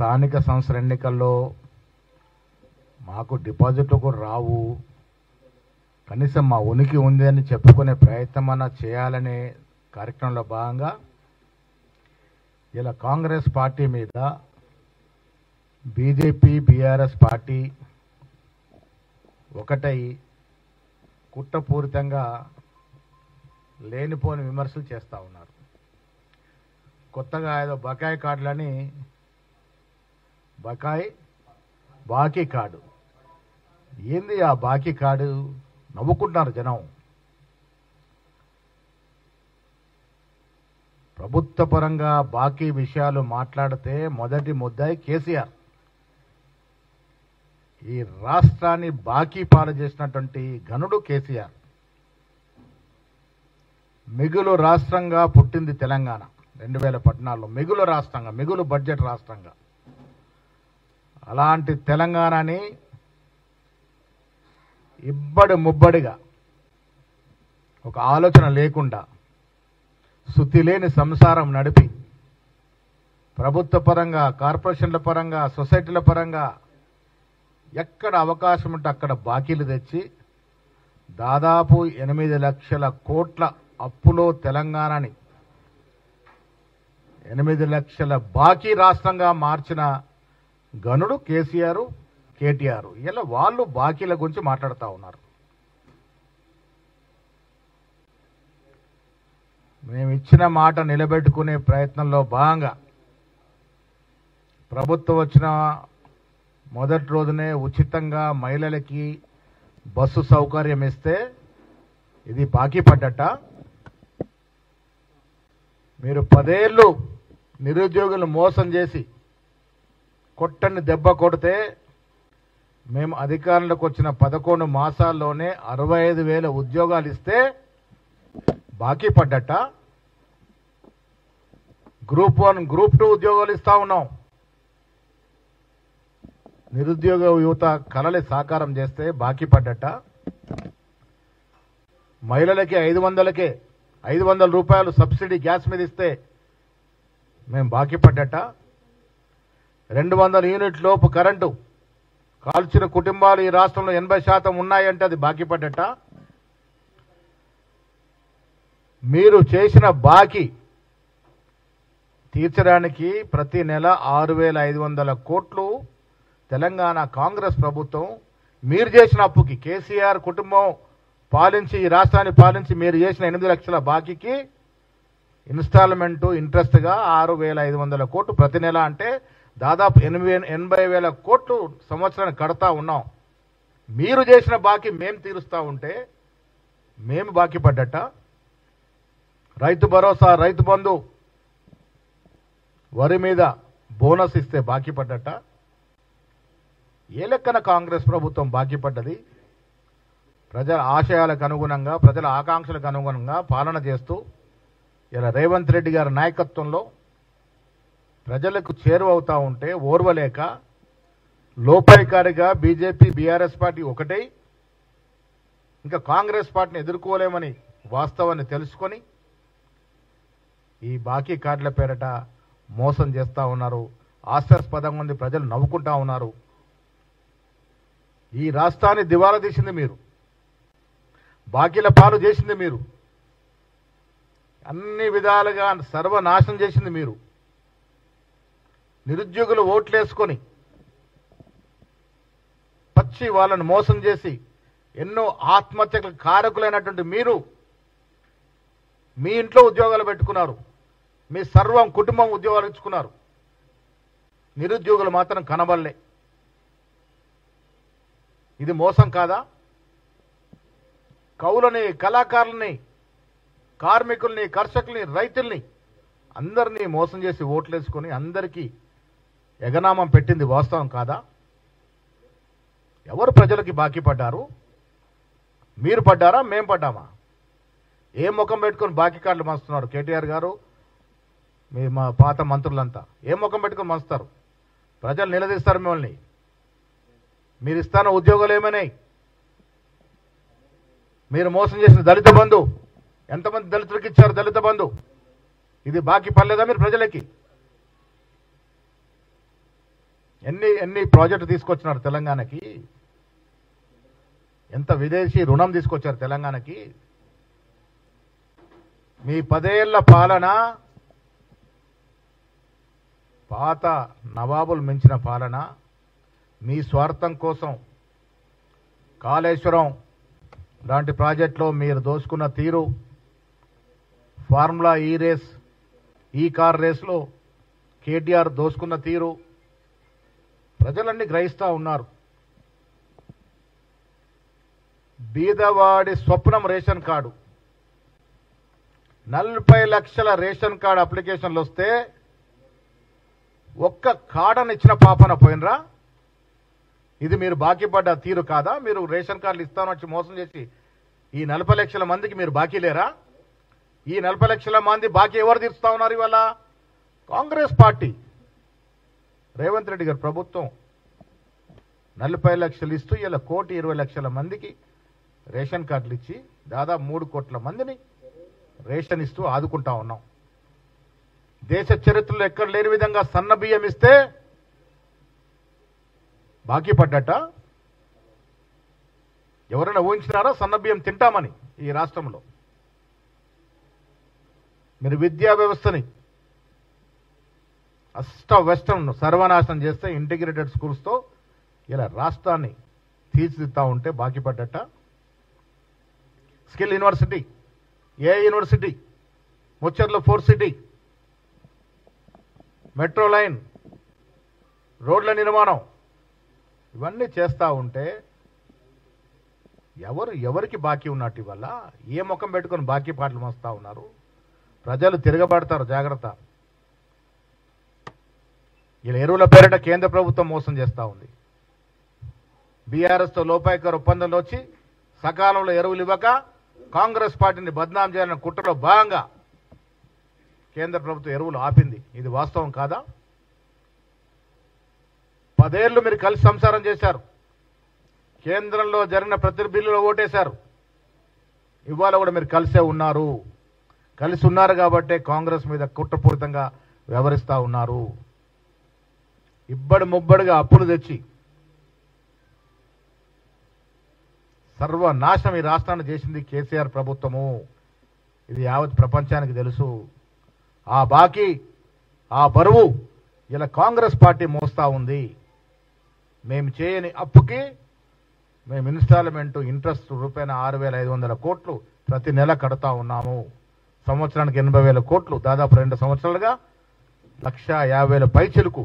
స్థానిక సంస్థల ఎన్నికల్లో మాకు డిపాజిట్లు కూడా రావు, కనీసం మా ఉనికి ఉంది అని చెప్పుకునే ప్రయత్నం అన్న చేయాలనే కార్యక్రమంలో భాగంగా ఇలా కాంగ్రెస్ పార్టీ మీద బీజేపీ బీఆర్ఎస్ పార్టీ ఒకటై కుట్రపూరితంగా లేనిపోని విమర్శలు చేస్తూ ఉన్నారు. కొత్తగా ఏదో బకాయి కార్డులని బాకీ కార్డు ఏంది ఆ బాకీ కార్డు? నవ్వుకుంటున్నారు జనం. ప్రభుత్వ పరంగా బాకీ విషయాలు మాట్లాడితే మొదటి ముద్దాయి కేసీఆర్. ఈ రాష్ట్రాన్ని బాకీ పాలు చేసినటువంటి ఘనుడు కేసీఆర్. మిగులు రాష్ట్రంగా పుట్టింది తెలంగాణ 2014లో, మిగులు రాష్ట్రంగా, మిగులు బడ్జెట్ రాష్ట్రంగా. అలాంటి తెలంగాణని ఇబ్బడి ముబ్బడిగా ఒక ఆలోచన లేకుండా శుద్ధి లేని సంసారం నడిపి ప్రభుత్వ పరంగా, కార్పొరేషన్ల పరంగా, సొసైటీల పరంగా ఎక్కడ అవకాశం ఉంటే అక్కడ బాకీలు తెచ్చి దాదాపు 8 లక్షల కోట్ల అప్పులో తెలంగాణని 8 లక్షల బాకీ రాష్ట్రంగా మార్చిన గనుడు కేసీఆర్, కేటీఆర్. ఇలా వాళ్ళు బాకీల గురించి మాట్లాడుతూ ఉన్నారు. మేము ఇచ్చిన మాట నిలబెట్టుకునే ప్రయత్నంలో భాగంగా ప్రభుత్వం వచ్చిన మొదటి రోజునే ఉచితంగా మహిళలకి బస్సు సౌకర్యం ఇస్తే ఇది బాకీ పడ్డట. మీరు 10 ఏళ్ళు నిరుద్యోగులు మోసం చేసి కొట్టని దెబ్బ కొడితే మేము అధికారంలోకి వచ్చిన 11 మాసాల్లోనే 65,000 ఉద్యోగాలు ఇస్తే బాకీ పడ్డట. గ్రూప్ 1, గ్రూప్ 2 ఉద్యోగాలు ఇస్తా ఉన్నాం. నిరుద్యోగ యువత కలలు సాకారం చేస్తే బాకీ పడ్డట. మహిళలకి 500 రూపాయలు సబ్సిడీ గ్యాస్ మీద ఇస్తే మేము బాకీ పడ్డట. 200 యూనిట్ లోపు కరెంటు కాల్చిన కుటుంబాలు ఈ రాష్ట్రంలో 80% ఉన్నాయంటే అది బాకీ పడ్డట. మీరు చేసిన బాకీ తీర్చడానికి ప్రతి నెల 6,500 కోట్లు తెలంగాణ కాంగ్రెస్ ప్రభుత్వం మీరు చేసిన అప్పుకి, కేసీఆర్ కుటుంబం పాలించి ఈ రాష్ట్రాన్ని పాలించి మీరు చేసిన 8 లక్షల బాకీకి ఇన్స్టాల్మెంటు ఇంట్రెస్ట్గా 6,500 కోట్లు ప్రతి నెల, అంటే దాదాపు 80,000 కోట్లు సంవత్సరానికి కడతా ఉన్నాం. మీరు చేసిన బాకీ మేము తీరుస్తూ ఉంటే మేము బాకీ పడ్డట. రైతు భరోసా, రైతు బంధు, వరి మీద బోనస్ ఇస్తే బాకీ పడ్డట. ఏ లెక్కన కాంగ్రెస్ ప్రభుత్వం బాకీ పడ్డది? ప్రజల ఆశయాలకు అనుగుణంగా, ప్రజల ఆకాంక్షలకు అనుగుణంగా పాలన చేస్తూ ఇలా రేవంత్ రెడ్డి గారి నాయకత్వంలో ప్రజలకు చేరువవుతా ఉంటే ఓర్వలేక లోపాయికారిగా బీజేపీ బీఆర్ఎస్ పార్టీ ఒకటై ఇంకా కాంగ్రెస్ పార్టీని ఎదుర్కోలేమని వాస్తవాన్ని తెలుసుకొని ఈ బాకీ కార్డుల పేరట మోసం చేస్తూ ఉన్నారు. హాస్యాస్పదంగా ఉంది, ప్రజలు నవ్వుకుంటా ఉన్నారు. ఈ రాష్ట్రాన్ని దివాలా తీసింది మీరు, బాకీల పాలు చేసింది మీరు, అన్ని విధాలుగా సర్వనాశనం చేసింది మీరు. నిరుద్యోగులు ఓట్లేసుకొని పచ్చి వాళ్ళను మోసం చేసి ఎన్నో ఆత్మహత్యలకు కారకులైనటువంటి మీరు మీ ఇంట్లో ఉద్యోగాలు పెట్టుకున్నారు, మీ సర్వం కుటుంబం ఉద్యోగాలు ఇచ్చుకున్నారు. నిరుద్యోగులు మాత్రం కనబడలే. ఇది మోసం కాదా? కౌలని, కళాకారుల్ని, కార్మికుల్ని, కర్షకుల్ని, రైతుల్ని అందరినీ మోసం చేసి ఓట్లేసుకొని అందరికీ ఎగనామం పెట్టింది వాస్తవం కాదా? ఎవరు ప్రజలకి బాకీ పడ్డారు? మీరు పడ్డారా, మేం పడ్డామా? ఏ ముఖం పెట్టుకొని బాకీ కార్డులు మంచుతున్నారు కేటీఆర్ గారు, మా పాత మంత్రులంతా? ఏ ముఖం పెట్టుకొని మంచుతారు? ప్రజలు నిలదీస్తారు మిమ్మల్ని. మీరు ఇస్తాన ఉద్యోగాలు ఏమైనాయి? మీరు మోసం చేసిన దళిత బంధు ఎంతమంది దళితులకు ఇచ్చారు? దళిత బంధు ఇది బాకీ పడలేదా మీరు ప్రజలకి? ఎన్ని ప్రాజెక్టు తీసుకొచ్చినారు తెలంగాణకి, ఎంత విదేశీ రుణం తీసుకొచ్చారు తెలంగాణకి. మీ 10 ఏళ్ల పాలన పాత నవాబులు మించిన పాలన. మీ స్వార్థం కోసం కాళేశ్వరం లాంటి ప్రాజెక్టులో మీరు దోసుకున్న తీరు, ఫార్ములా ఈ కార్ రేస్లో కేటీఆర్ దోసుకున్న తీరు ప్రజలన్నీ గ్రహిస్తూ ఉన్నారు. బీదవాడి స్వప్నం రేషన్ కార్డు, 40 లక్షల రేషన్ కార్డు అప్లికేషన్లు వస్తే ఒక్క కార్డును ఇచ్చిన పాపన పోయినరా? ఇది మీరు బాకీ పడ్డ తీరు కాదా? మీరు రేషన్ కార్డులు ఇస్తాను వచ్చి మోసం చేసి ఈ 40 లక్షల మందికి మీరు బాకీ లేరా? ఈ 40 లక్షల మంది బాకీ ఎవరు తీరుస్తా ఉన్నారు ఇవాళ? కాంగ్రెస్ పార్టీ, రేవంత్ రెడ్డి గారి ప్రభుత్వం 40 లక్షలు ఇస్తూ ఇలా 1,20,00,000 మందికి రేషన్ కార్డులు ఇచ్చి దాదాపు 3 కోట్ల మందిని రేషన్ ఇస్తూ ఆదుకుంటా ఉన్నాం. దేశ చరిత్రలో ఎక్కడ లేని విధంగా సన్న బియ్యం ఇస్తే బాకీ పడ్డట. ఎవరైనా ఊహించినారా సన్న బియ్యం తింటామని ఈ రాష్ట్రంలో? మీరు విద్యా వ్యవస్థని వెస్టర్న్ సర్వనాశనం చేస్తే ఇంటిగ్రేటెడ్ స్కూల్స్తో ఇలా రాష్ట్రాన్ని తీర్చిదిద్దా ఉంటే బాకీ పడ్డట. స్కిల్ యూనివర్సిటీ, ఏ university, Mucherla 4 city, metro line, రోడ్ల నిర్మాణం, ఇవన్నీ చేస్తూ ఉంటే ఎవరికి బాకీ ఉన్నట్టు ఇవల్ల? ఏ ముఖం పెట్టుకొని బాకీ పాటలు మోస్తా ఉన్నారు? ప్రజలు తిరగబడతారు, జాగ్రత్త. ఇలా ఎరువుల పేరిట కేంద్ర ప్రభుత్వం మోసం చేస్తూ ఉంది. బీఆర్ఎస్తో లోపాయకర ఒప్పందంలో వచ్చి సకాలంలో ఎరువులు ఇవ్వక కాంగ్రెస్ పార్టీని బద్నాం చేయాలన్న కుట్రలో భాగంగా కేంద్ర ప్రభుత్వం ఎరువులు ఆపింది. ఇది వాస్తవం కాదా? 10 ఏళ్లు మీరు కలిసి సంసారం చేశారు. కేంద్రంలో జరిగిన ప్రతి బిల్లులో ఓటేశారు. ఇవాళ కూడా మీరు కలిసే ఉన్నారు. కలిసి ఉన్నారు కాబట్టే కాంగ్రెస్ మీద కుట్రపూరితంగా వ్యవహరిస్తూ ఉన్నారు. ఇబ్బడి ముబ్బడిగా అప్పులు తెచ్చి సర్వనాశనం ఈ రాష్ట్రాన్ని చేసింది కేసీఆర్ ప్రభుత్వము. ఇది యావత్ ప్రపంచానికి తెలుసు. ఆ బాకీ, ఆ బరువు ఇలా కాంగ్రెస్ పార్టీ మోస్తా ఉంది. మేము చేయని అప్పుకి మేము ఇన్స్టాల్మెంట్ ఇంట్రెస్ట్ రూపాయన 6,500 కోట్లు ప్రతి నెల కడతా ఉన్నాము. సంవత్సరానికి 80,000 కోట్లు, దాదాపు 2 సంవత్సరాలుగా 1,50,000 పైచిలకు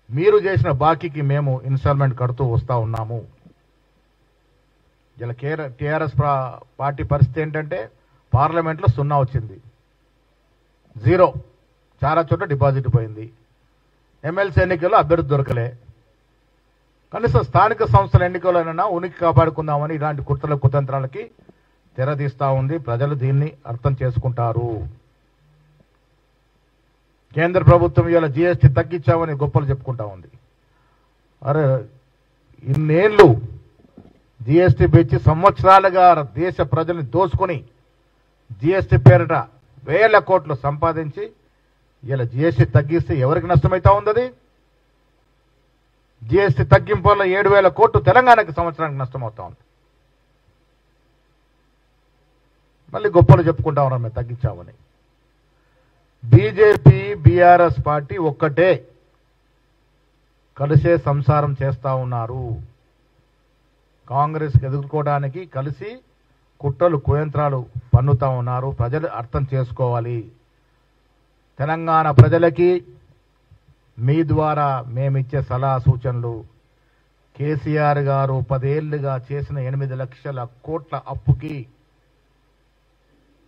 మీరు చేసిన బాకీకి మేము ఇన్స్టాల్మెంట్ కడుతూ వస్తూ ఉన్నాము. ఇలా టీఆర్ఎస్ పార్టీ పరిస్థితి ఏంటంటే పార్లమెంట్లో 0 వచ్చింది, 0. చాలా చోట్ల డిపాజిట్ పోయింది. ఎమ్మెల్సీ ఎన్నికల్లో అభ్యర్థి దొరకలే. కనీసం స్థానిక సంస్థల ఎన్నికలైనా ఉనికి కాపాడుకుందామని ఇలాంటి కుట్రల కుతంత్రాలకి తెరదీస్తా ఉంది. ప్రజలు దీన్ని అర్థం చేసుకుంటారు. కేంద్ర ప్రభుత్వం ఇవాళ జీఎస్టీ తగ్గించామని గొప్పలు చెప్పుకుంటా ఉంది. అరే, ఇన్నేళ్లు జీఎస్టీ పెంచి సంవత్సరాలుగా దేశ ప్రజల్ని దోసుకొని జీఎస్టీ పేరిట 1,000 కోట్లు సంపాదించి ఇలా జీఎస్టీ తగ్గిస్తే ఎవరికి నష్టమైతా ఉంది? అది జీఎస్టీ తగ్గింపు వల్ల 7,000 కోట్లు తెలంగాణకి సంవత్సరానికి నష్టమవుతా ఉంది. మళ్ళీ గొప్పలు చెప్పుకుంటా ఉన్నాం మేము తగ్గించామని. బీజేపీ బీఆర్ఎస్ పార్టీ ఒక్కటే, కలిసే సంసారం చేస్తా ఉన్నారు. కాంగ్రెస్కి ఎదుర్కోవడానికి కలిసి కుట్రలు కుయంత్రాలు పన్నుతా ఉన్నారు. ప్రజలు అర్థం చేసుకోవాలి. తెలంగాణ ప్రజలకి మీ ద్వారా మేమిచ్చే సలహా సూచనలు, కేసీఆర్ గారు 10 ఏళ్లుగా చేసిన 8 లక్షల కోట్ల అప్పుకి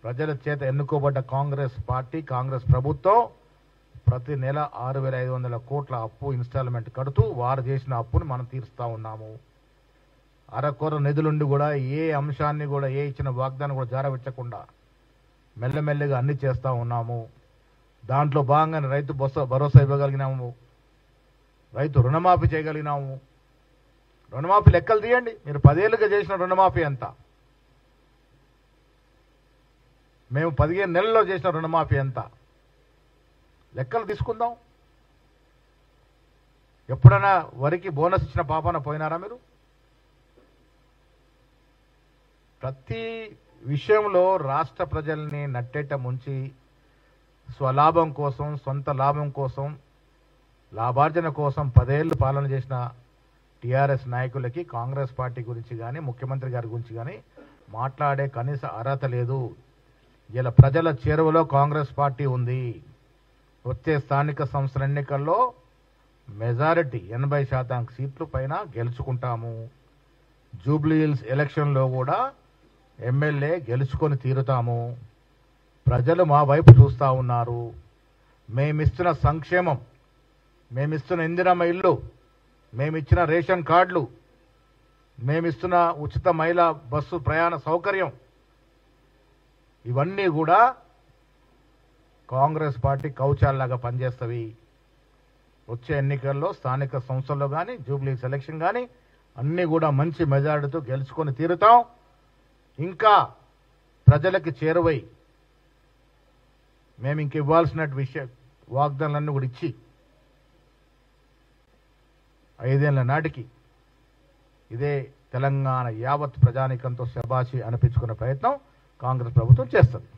ప్రజల చేత ఎన్నుకోబడ్డ కాంగ్రెస్ పార్టీ, కాంగ్రెస్ ప్రభుత్వం ప్రతి నెల 6,500 కోట్ల అప్పు ఇన్స్టాల్మెంట్ కడుతూ వారు చేసిన అప్పుని మనం తీరుస్తా ఉన్నాము. అరకొర నిధులుండి కూడా ఏ అంశాన్ని కూడా, ఏ ఇచ్చిన వాగ్దానం కూడా జారవించకుండా మెల్లమెల్లగా అన్ని చేస్తూ ఉన్నాము. దాంట్లో భాగంగానే రైతు భరోసా ఇవ్వగలిగినాము, రైతు రుణమాఫీ చేయగలిగినాము. రుణమాఫీ లెక్కలు తీయండి. మీరు 10 ఏళ్ళుగా చేసిన రుణమాఫీ ఎంత? మేము 15 నెలల్లో చేసిన రుణమాఫీ ఎంత? లెక్కలు తీసుకుందాం. ఎప్పుడైనా వరికి బోనస్ ఇచ్చిన పాపాన పోయినారా మీరు? ప్రతి విషయంలో రాష్ట్ర ప్రజల్ని నట్టేట ముంచి స్వలాభం కోసం, సొంత లాభం కోసం, లాభార్జన కోసం 10 ఏళ్ళు పాలన చేసిన టీఆర్ఎస్ నాయకులకి కాంగ్రెస్ పార్టీ గురించి కానీ, ముఖ్యమంత్రి గారి గురించి కానీ మాట్లాడే కనీస అర్హత లేదు. ఇలా ప్రజల చేరువలో కాంగ్రెస్ పార్టీ ఉంది. వచ్చే స్థానిక సంస్థల ఎన్నికల్లో మెజారిటీ 80% సీట్లు పైన గెలుచుకుంటాము. జూబ్లీ హిల్స్ ఎలక్షన్లో కూడా ఎమ్మెల్యే గెలుచుకొని తీరుతాము. ప్రజలు మా వైపు చూస్తూ ఉన్నారు. మేమిస్తున్న సంక్షేమం, మేమిస్తున్న ఇందిరమ్మ ఇల్లు, మేమిచ్చిన రేషన్ కార్డులు, మేమిస్తున్న ఉచిత మహిళా బస్సు ప్రయాణ సౌకర్యం, ఇవన్నీ కూడా కాంగ్రెస్ పార్టీ కౌచాల్లాగా పనిచేస్తవి. వచ్చే ఎన్నికల్లో స్థానిక సంస్థల్లో కానీ, జూబ్లీ సెలక్షన్ కానీ అన్నీ కూడా మంచి మెజారిటీతో గెలుచుకొని తీరుతాం. ఇంకా ప్రజలకి చేరువై మేము ఇంక ఇవ్వాల్సిన వాగ్దానాలన్నీ కూడా ఇచ్చి 5 ఏళ్ల నాటికి ఇదే తెలంగాణ యావత్ ప్రజానీకంతో శబాషి అనిపించుకునే ప్రయత్నం కాంగ్రెస్ ప్రభుత్వం చేస్తుంది.